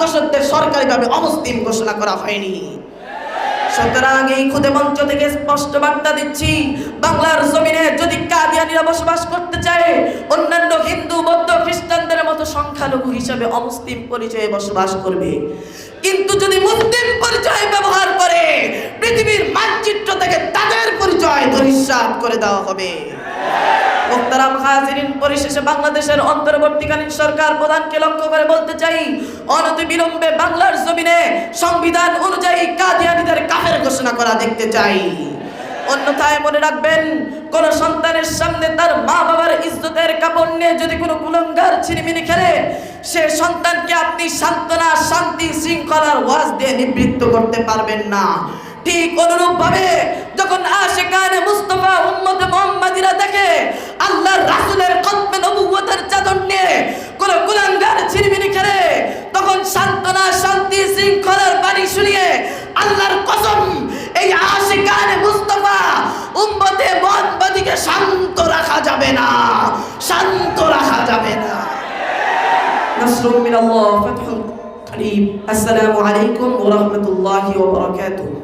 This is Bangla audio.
দশকদের সরকারিভাবে অমুসলিম ঘোষণা করা হয়নি। সুতরাং এই খুদে মঞ্চ থেকে স্পষ্ট বার্তা দিচ্ছি, বাংলার জমিনে যদি কাদিয়ানীরা বসবাস করতে চায়, অন্যান্য হিন্দু বৌদ্ধ খ্রিস্টানদের মতো সংখ্যালঘু হিসেবে অমুসলিম পরিচয়ে বসবাস করবে। কিন্তু যদি মুসলিম পরিচয় ব্যবহার করে, পৃথিবীর মানচিত্র থেকে তাদের পরিচয় ধূলিসাৎ করে দেওয়া হবে। মুহতারাম হাজিরিন, পরিশেষে বাংলাদেশের অন্তর্বর্তীকালীন সরকার প্রধানকে লক্ষ্য করে বলতে চাই, অনতিবিলম্বে বাংলার জমিনে সংবিধান অনুযায়ী কাদিয়ানীদের কাফের ঘোষণা করা দেখতে চাই। অন্যথায় মনে রাখবেন, কোন সন্তানের সামনে তার মা বাবার ইজ্জতের কাপড় নিয়ে যদি কোনো কুলঙ্গার ছিনিমিনি খেলে, সে সন্তানকে আপনি সান্ত্বনা, শান্তি, শৃঙ্খলার ওয়াজ দিয়ে নিবৃত্ত করতে পারবেন না। ঠিক অনুরূপ ভাবে যখন আশিকানে মুস্তাফা উম্মতে মুহাম্মাদিরা দেখে আল্লাহর রাসূলের খতমে নবুয়তের চাদর নিয়ে কোন কুলাঙ্গার ছিনিমিনি খেলে, তখন সান্ত্বনা, শান্তি, শৃঙ্খলার বাণী শুনিয়ে আল্লাহর কসম এই আশিকানে মুস্তাফা উম্মতে মুহাম্মাদিকে শান্ত রাখা যাবে না, শান্ত রাখা যাবে না। নাসরুম মিনাল্লাহ, ফাতহুন করিম। আসসালামু আলাইকুম ওয়া রাহমাতুল্লাহি ওয়া বারাকাতুহু।